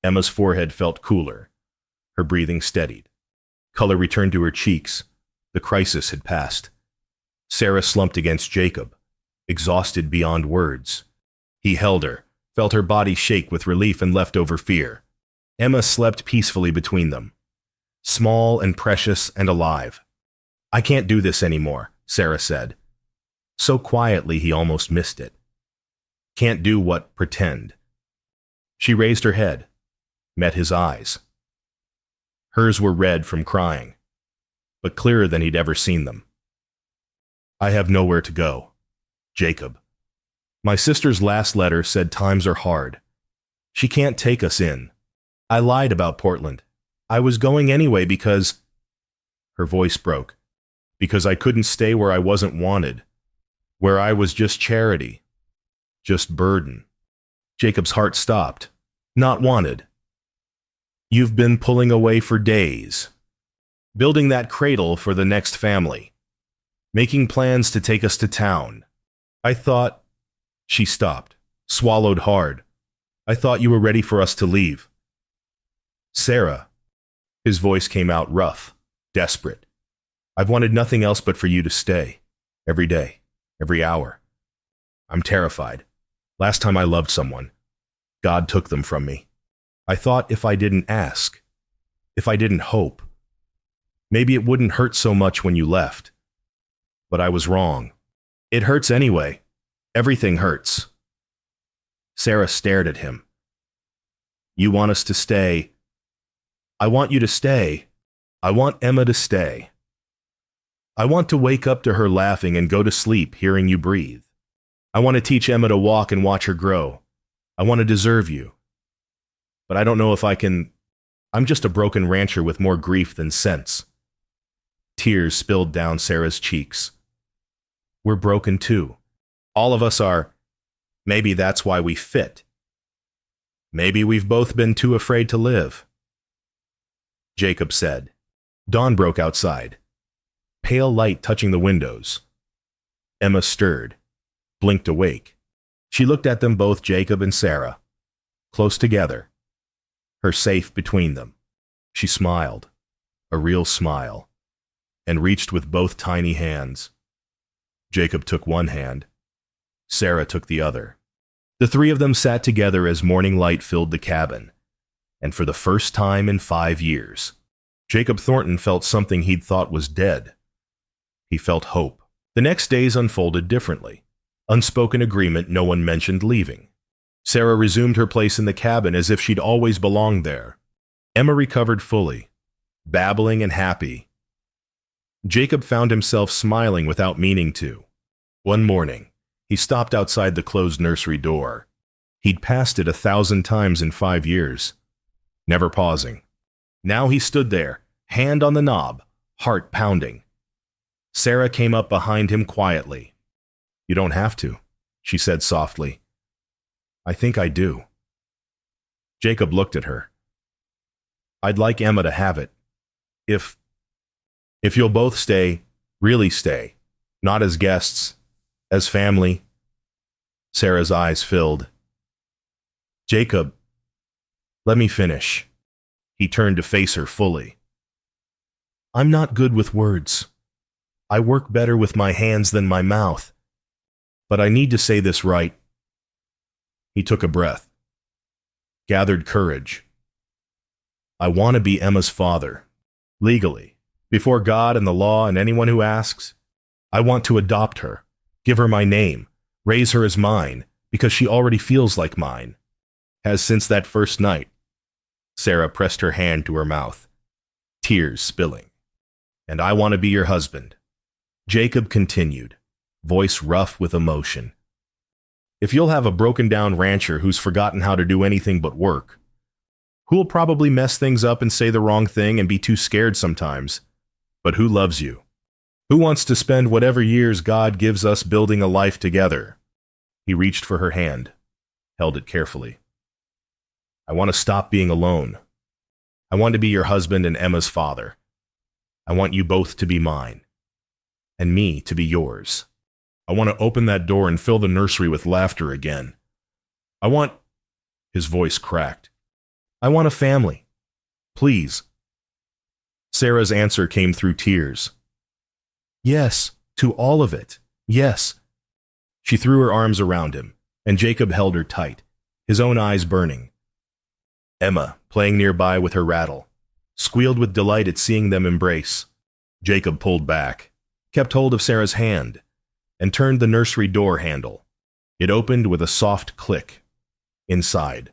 A: Emma's forehead felt cooler. Her breathing steadied. Color returned to her cheeks. The crisis had passed. Sarah slumped against Jacob, exhausted beyond words. He held her, felt her body shake with relief and leftover fear. Emma slept peacefully between them, small and precious and alive. "I can't do this anymore," Sarah said. So quietly he almost missed it. "Can't do what? Pretend." She raised her head, met his eyes. Hers were red from crying, but clearer than he'd ever seen them. "I have nowhere to go, Jacob. My sister's last letter said times are hard. She can't take us in. I lied about Portland. I was going anyway because—" Her voice broke. because I couldn't stay where I wasn't wanted, where I was just charity, just burden. Jacob's heart stopped. Not wanted. You've been pulling away for days, building that cradle for the next family, making plans to take us to town. I thought, she stopped, swallowed hard. I thought you were ready for us to leave. Sarah, his voice came out rough, desperate. I've wanted nothing else but for you to stay, every day, every hour. I'm terrified. Last time I loved someone, God took them from me. I thought if I didn't ask, if I didn't hope, maybe it wouldn't hurt so much when you left. But I was wrong. It hurts anyway. Everything hurts. Sarah stared at him. You want us to stay. I want you to stay. I want Emma to stay. I want to wake up to her laughing and go to sleep hearing you breathe. I want to teach Emma to walk and watch her grow. I want to deserve you. But I don't know if I can. I'm just a broken rancher with more grief than sense. Tears spilled down Sarah's cheeks. We're broken too. All of us are. Maybe that's why we fit. Maybe we've both been too afraid to live. Jacob said. Dawn broke outside. Pale light touching the windows. Emma stirred, blinked awake. She looked at them both, Jacob and Sarah, close together, her safe between them. She smiled, a real smile, and reached with both tiny hands. Jacob took one hand. Sarah took the other. The three of them sat together as morning light filled the cabin, and for the first time in 5 years, Jacob Thornton felt something he'd thought was dead. He felt hope. The next days unfolded differently. Unspoken agreement, no one mentioned leaving. Sarah resumed her place in the cabin as if she'd always belonged there. Emma recovered fully, babbling and happy. Jacob found himself smiling without meaning to. One morning, he stopped outside the closed nursery door. He'd passed it 1,000 times in 5 years, never pausing. Now he stood there, hand on the knob, heart pounding. Sarah came up behind him quietly. You don't have to, she said softly. I think I do. Jacob looked at her. I'd like Emma to have it. If you'll both stay, really stay, not as guests, as family. Sarah's eyes filled. Jacob, let me finish. He turned to face her fully. I'm not good with words. I work better with my hands than my mouth. But I need to say this right. He took a breath, gathered courage. I want to be Emma's father, legally, before God and the law and anyone who asks. I want to adopt her, give her my name, raise her as mine, because she already feels like mine. Has since that first night. Sarah pressed her hand to her mouth, tears spilling. And I want to be your husband. Jacob continued, voice rough with emotion. If you'll have a broken-down rancher who's forgotten how to do anything but work, who'll probably mess things up and say the wrong thing and be too scared sometimes, but who loves you, who wants to spend whatever years God gives us building a life together. He reached for her hand, held it carefully. I want to stop being alone. I want to be your husband and Emma's father. I want you both to be mine, and me to be yours. I want to open that door and fill the nursery with laughter again. I want... His voice cracked. I want a family. Please. Sarah's answer came through tears. Yes, to all of it. Yes. She threw her arms around him, and Jacob held her tight, his own eyes burning. Emma, playing nearby with her rattle, squealed with delight at seeing them embrace. Jacob pulled back, kept hold of Sarah's hand, and turned the nursery door handle. It opened with a soft click. Inside,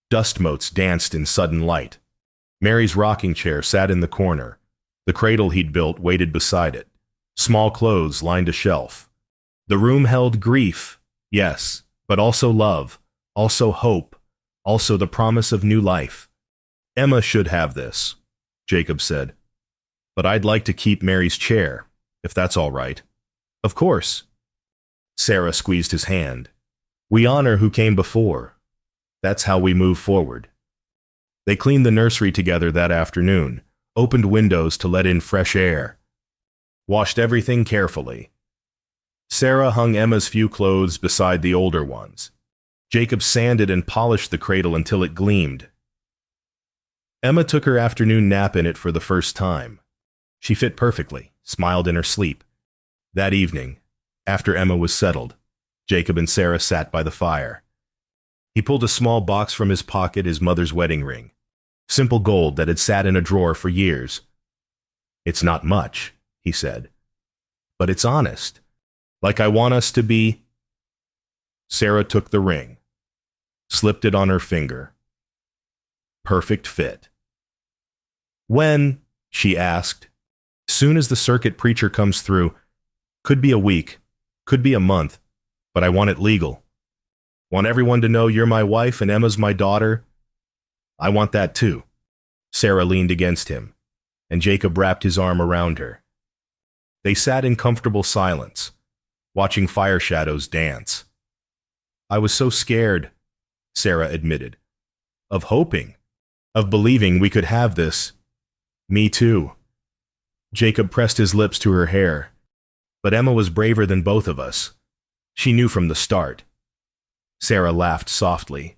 A: dust motes danced in sudden light. Mary's rocking chair sat in the corner. The cradle he'd built waited beside it. Small clothes lined a shelf. The room held grief, yes, but also love, also hope, also the promise of new life. Emma should have this, Jacob said. But I'd like to keep Mary's chair, if that's all right. Of course. Sarah squeezed his hand. We honor who came before. That's how we move forward. They cleaned the nursery together that afternoon, opened windows to let in fresh air, washed everything carefully. Sarah hung Emma's few clothes beside the older ones. Jacob sanded and polished the cradle until it gleamed. Emma took her afternoon nap in it for the first time. She fit perfectly, smiled in her sleep. That evening, after Emma was settled, Jacob and Sarah sat by the fire. He pulled a small box from his pocket, his mother's wedding ring. Simple gold that had sat in a drawer for years. It's not much, he said, but it's honest. Like I want us to be. Sarah took the ring, slipped it on her finger. Perfect fit. When? She asked. Soon as the circuit preacher comes through. Could be a week, could be a month, but I want it legal. Want everyone to know you're my wife and Emma's my daughter? I want that too. Sarah leaned against him, and Jacob wrapped his arm around her. They sat in comfortable silence, watching fire shadows dance. I was so scared, Sarah admitted, of hoping, of believing we could have this. Me too. Jacob pressed his lips to her hair, but Emma was braver than both of us. She knew from the start. Sarah laughed softly.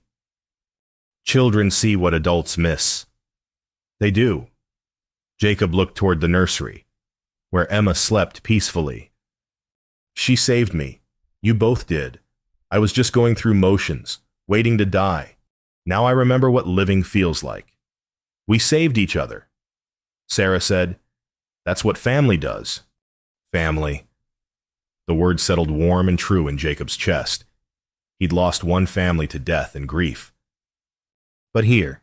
A: Children see what adults miss. They do. Jacob looked toward the nursery, where Emma slept peacefully. She saved me. You both did. I was just going through motions, waiting to die. Now I remember what living feels like. We saved each other. Sarah said, That's what family does. Family. The word settled warm and true in Jacob's chest. He'd lost one family to death and grief. But here,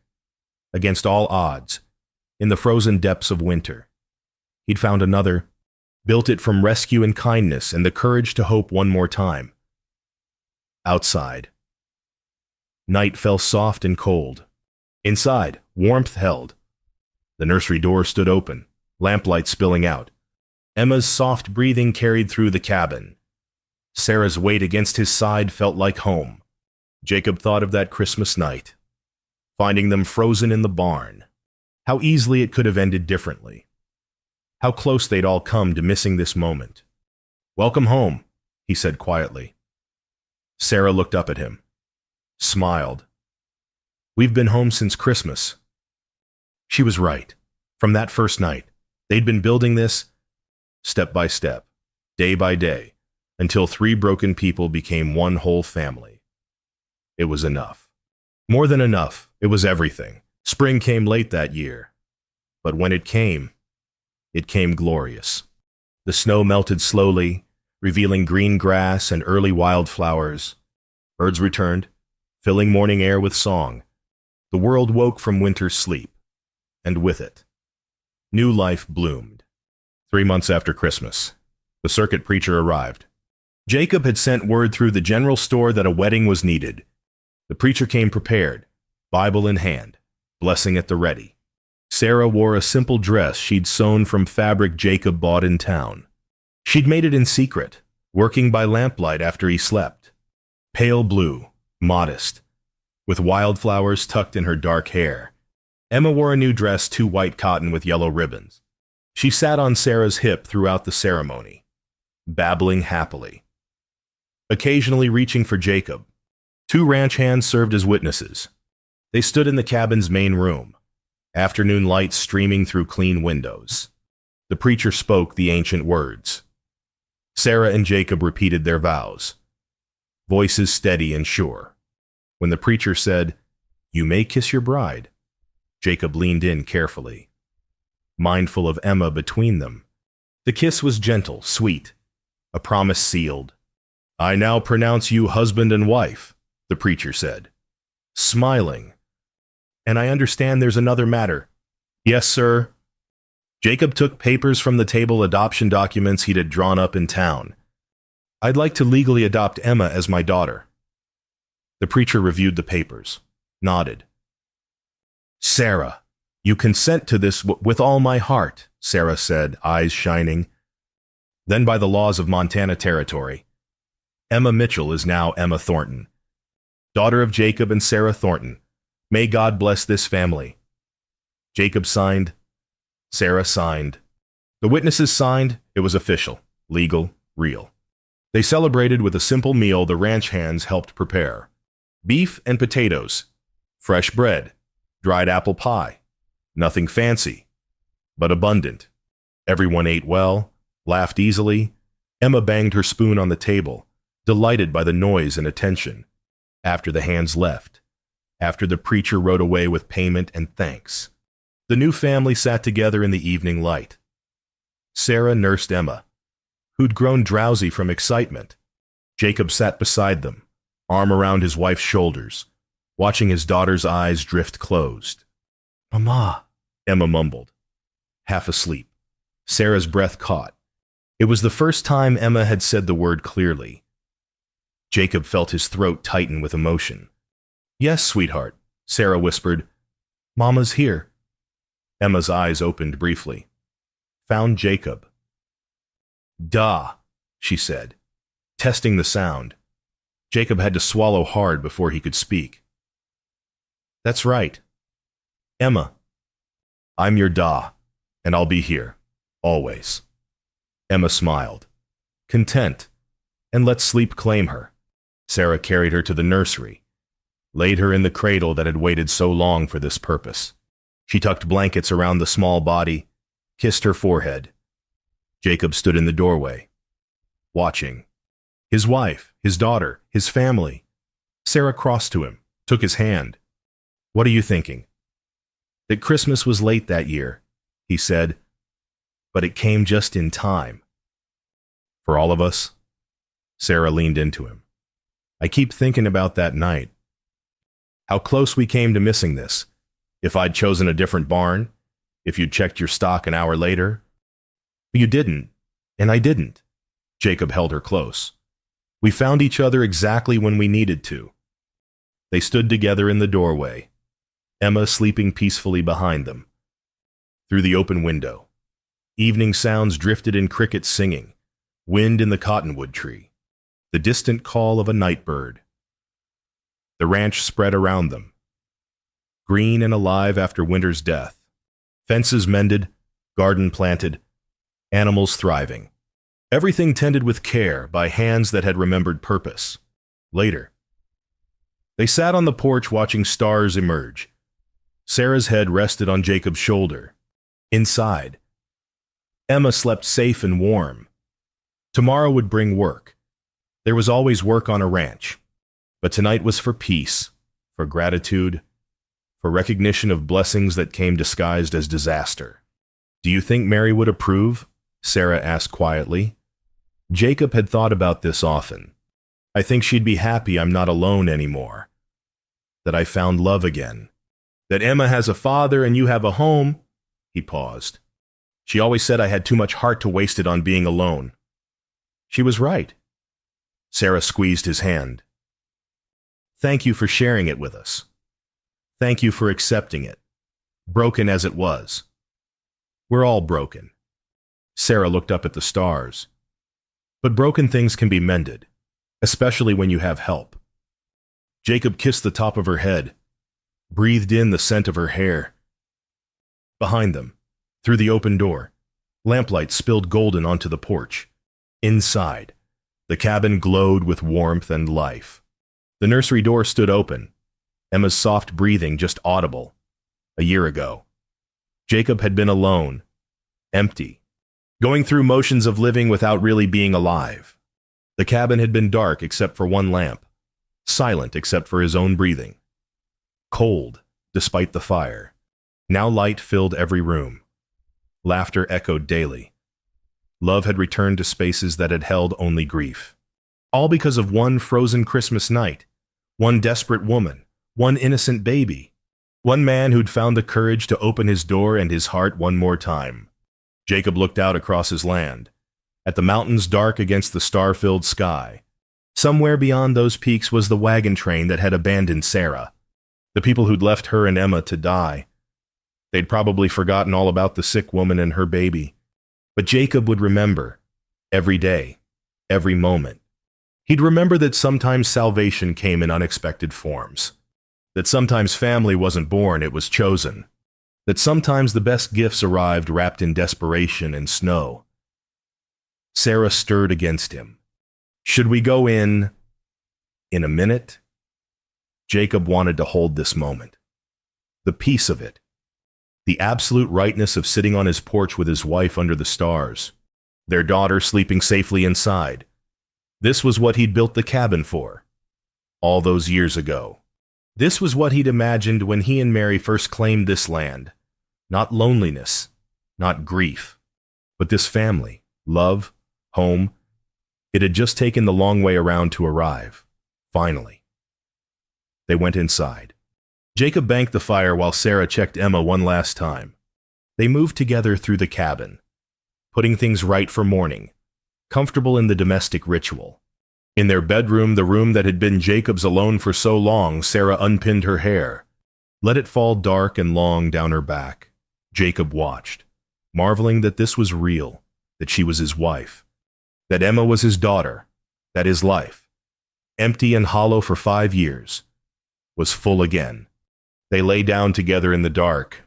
A: against all odds, in the frozen depths of winter, he'd found another, built it from rescue and kindness and the courage to hope one more time. Outside. Night fell soft and cold. Inside, warmth held. The nursery door stood open, lamplight spilling out. Emma's soft breathing carried through the cabin. Sarah's weight against his side felt like home. Jacob thought of that Christmas night, finding them frozen in the barn. How easily it could have ended differently. How close they'd all come to missing this moment. Welcome home, he said quietly. Sarah looked up at him, smiled. We've been home since Christmas. She was right. From that first night, they'd been building this step by step, day by day, until 3 broken people became one whole family. It was enough. More than enough, it was everything. Spring came late that year, but when it came glorious. The snow melted slowly, revealing green grass and early wildflowers. Birds returned, filling morning air with song. The world woke from winter's sleep, and with it, new life bloomed. 3 months after Christmas, the circuit preacher arrived. Jacob had sent word through the general store that a wedding was needed. The preacher came prepared, Bible in hand, blessing at the ready. Sarah wore a simple dress she'd sewn from fabric Jacob bought in town. She'd made it in secret, working by lamplight after he slept. Pale blue, modest, with wildflowers tucked in her dark hair. Emma wore a new dress, 2 white cotton with yellow ribbons. She sat on Sarah's hip throughout the ceremony, babbling happily, occasionally reaching for Jacob. 2 ranch hands served as witnesses. They stood in the cabin's main room, afternoon light streaming through clean windows. The preacher spoke the ancient words. Sarah and Jacob repeated their vows, voices steady and sure. When the preacher said, "You may kiss your bride," Jacob leaned in carefully, mindful of Emma between them. The kiss was gentle, sweet, a promise sealed. "I now pronounce you husband and wife," the preacher said, smiling. "And I understand there's another matter." "Yes, sir." Jacob took papers from the table, adoption documents he'd had drawn up in town. "I'd like to legally adopt Emma as my daughter." The preacher reviewed the papers, nodded. "Sarah, you consent to this with all my heart," Sarah said, eyes shining. Then by the laws of Montana Territory, Emma Mitchell is now Emma Thornton, daughter of Jacob and Sarah Thornton. May God bless this family. Jacob signed. Sarah signed. The witnesses signed. It was official, legal, real. They celebrated with a simple meal the ranch hands helped prepare. Beef and potatoes, fresh bread, dried apple pie. Nothing fancy, but abundant. Everyone ate well, laughed easily. Emma banged her spoon on the table, delighted by the noise and attention. After the hands left, after the preacher rode away with payment and thanks, the new family sat together in the evening light. Sarah nursed Emma, who'd grown drowsy from excitement. Jacob sat beside them, arm around his wife's shoulders, watching his daughter's eyes drift closed. "Mama," Emma mumbled, half asleep. Sarah's breath caught. It was the first time Emma had said the word clearly. Jacob felt his throat tighten with emotion. "Yes, sweetheart," Sarah whispered. "Mama's here." Emma's eyes opened briefly. "Found Jacob." "Duh," she said, testing the sound. Jacob had to swallow hard before he could speak. "That's right. Emma, I'm your da, and I'll be here, always." Emma smiled, content, and let sleep claim her. Sarah carried her to the nursery, laid her in the cradle that had waited so long for this purpose. She tucked blankets around the small body, kissed her forehead. Jacob stood in the doorway, watching. His wife, his daughter, his family. Sarah crossed to him, took his hand. "What are you thinking?" "That Christmas was late that year," he said, "but it came just in time." "For all of us?" Sarah leaned into him. "I keep thinking about that night. How close we came to missing this. If I'd chosen a different barn, if you'd checked your stock an hour later. But you didn't, and I didn't." Jacob held her close. "We found each other exactly when we needed to." They stood together in the doorway, Emma sleeping peacefully behind them. Through the open window, evening sounds drifted in crickets singing, wind in the cottonwood tree, the distant call of a night bird. The ranch spread around them, green and alive after winter's death, fences mended, garden planted, animals thriving. Everything tended with care by hands that had remembered purpose. Later, they sat on the porch watching stars emerge. Sarah's head rested on Jacob's shoulder. Inside, Emma slept safe and warm. Tomorrow would bring work. There was always work on a ranch. But tonight was for peace, for gratitude, for recognition of blessings that came disguised as disaster. "Do you think Mary would approve?" Sarah asked quietly. Jacob had thought about this often. "I think she'd be happy I'm not alone anymore. That I found love again. That Emma has a father and you have a home." He paused. "She always said I had too much heart to waste it on being alone." She was right. Sarah squeezed his hand. "Thank you for sharing it with us. Thank you for accepting it, broken as it was. We're all broken." Sarah looked up at the stars. "But broken things can be mended, especially when you have help." Jacob kissed the top of her head, breathed in the scent of her hair. Behind them, through the open door, lamplight spilled golden onto the porch. Inside, the cabin glowed with warmth and life. The nursery door stood open, Emma's soft breathing just audible. A year ago, Jacob had been alone, empty, going through motions of living without really being alive. The cabin had been dark except for one lamp, silent except for his own breathing, cold despite the fire. Now light filled every room. Laughter echoed daily. Love had returned to spaces that had held only grief. All because of one frozen Christmas night, one desperate woman, one innocent baby, one man who'd found the courage to open his door and his heart one more time. Jacob looked out across his land, at the mountains dark against the star-filled sky. Somewhere beyond those peaks was the wagon train that had abandoned Sarah, the people who'd left her and Emma to die. They'd probably forgotten all about the sick woman and her baby. But Jacob would remember. every day, every moment. He'd remember that sometimes salvation came in unexpected forms, that sometimes family wasn't born, it was chosen, that sometimes the best gifts arrived wrapped in desperation and snow. Sarah stirred against him. Should we go in a minute? Jacob wanted to hold this moment. The peace of it. The absolute rightness of sitting on his porch with his wife under the stars, their daughter sleeping safely inside. This was what he'd built the cabin for, all those years ago. This was what he'd imagined when he and Mary first claimed this land. Not loneliness, not grief, but this family, love, home. It had just taken the long way around to arrive, finally. They went inside. Jacob banked the fire while Sarah checked Emma one last time. They moved together through the cabin, putting things right for morning, comfortable in the domestic ritual. In their bedroom, the room that had been Jacob's alone for so long, Sarah unpinned her hair, let it fall dark and long down her back. Jacob watched, marveling that this was real, that she was his wife, that Emma was his daughter, that his life, empty and hollow for 5 years, was full again. They lay down together in the dark,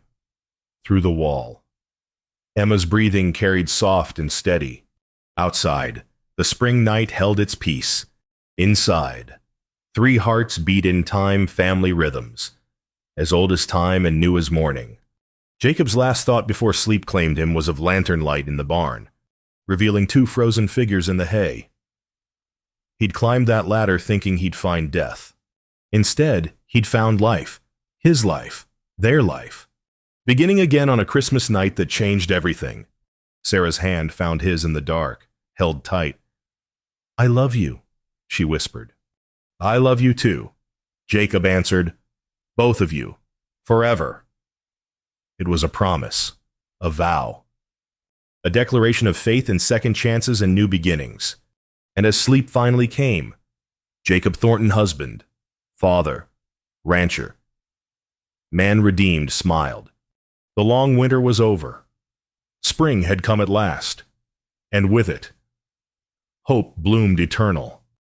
A: through the wall. Emma's breathing carried soft and steady. Outside, the spring night held its peace. Inside, 3 hearts beat in time, family rhythms, as old as time and new as morning. Jacob's last thought before sleep claimed him was of lantern light in the barn, revealing 2 frozen figures in the hay. He'd climbed that ladder thinking he'd find death. Instead, he'd found life. His life. Their life. Beginning again on a Christmas night that changed everything. Sarah's hand found his in the dark, held tight. "I love you," she whispered. "I love you too," Jacob answered. "Both of you. Forever." It was a promise. A vow. A declaration of faith in second chances and new beginnings. And as sleep finally came, Jacob Thornton, husband, father, rancher, man redeemed, smiled. The long winter was over. Spring had come at last, and with it, hope bloomed eternal.